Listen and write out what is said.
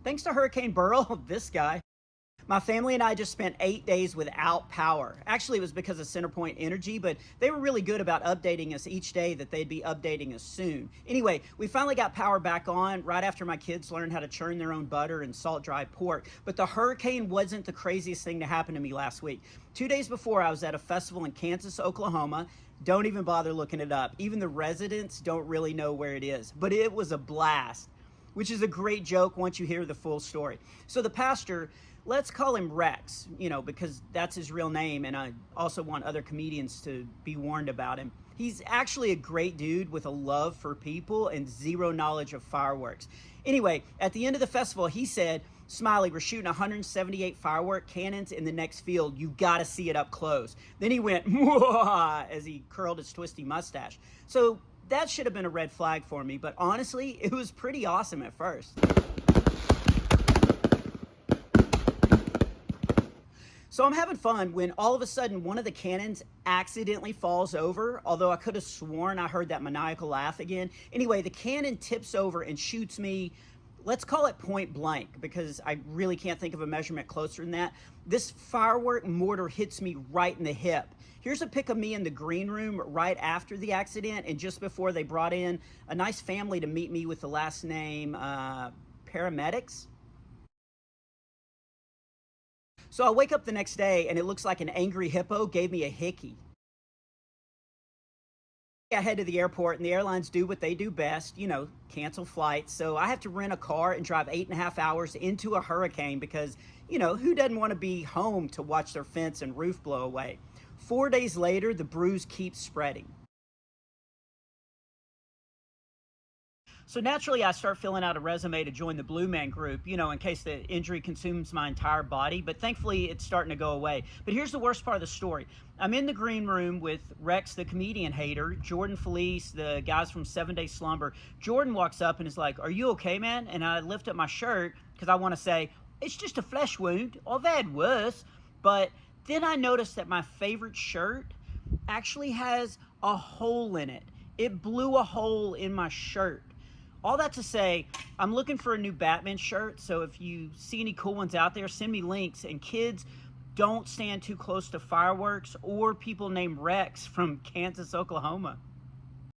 Thanks to Hurricane Burl, this guy, my family and I just spent 8 days without power. Actually, it was because of Centerpoint Energy, but they were really good about updating us each day that they'd be updating us soon. Anyway, we finally got power back on right after my kids learned how to churn their own butter and salt dry pork. But the hurricane wasn't the craziest thing to happen to me last week. 2 days before, I was at a festival in Kansas, Oklahoma. Don't even bother looking it up. Even the residents don't really know where it is, but it was a blast, which is a great joke once you hear the full story. So the pastor, let's call him Rex, because that's his real name, and I also want other comedians to be warned about him. He's actually a great dude with a love for people and zero knowledge of fireworks. Anyway, at the end of the festival, he said, "Smiley, we're shooting 178 firework cannons in the next field. You gotta see it up close." Then he went, "Mwah," as he curled his twisty mustache. So that should have been a red flag for me, but honestly, it was pretty awesome at first. So I'm having fun when all of a sudden one of the cannons accidentally falls over, although I could have sworn I heard that maniacal laugh again. Anyway, the cannon tips over and shoots me, let's call it point blank, because I really can't think of a measurement closer than that. This firework mortar hits me right in the hip. Here's a pic of me in the green room right after the accident and just before they brought in a nice family to meet me with the last name Paramedics. So I wake up the next day and it looks like an angry hippo gave me a hickey. I head to the airport and the airlines do what they do best, cancel flights. So I have to rent a car and drive 8.5 hours into a hurricane because, who doesn't want to be home to watch their fence and roof blow away? 4 days later, the bruise keeps spreading. So naturally, I start filling out a resume to join the Blue Man Group, in case the injury consumes my entire body. But thankfully, it's starting to go away. But here's the worst part of the story. I'm in the green room with Rex, the comedian hater, Jordan Felice, the guys from 7 Day Slumber. Jordan walks up and is like, "Are you okay, man?" And I lift up my shirt because I want to say, "It's just a flesh wound. I've had worse." But then I noticed that my favorite shirt actually has a hole in it. It blew a hole in my shirt. All that to say, I'm looking for a new Batman shirt, so if you see any cool ones out there, send me links. And kids, don't stand too close to fireworks or people named Rex from Kansas, Oklahoma.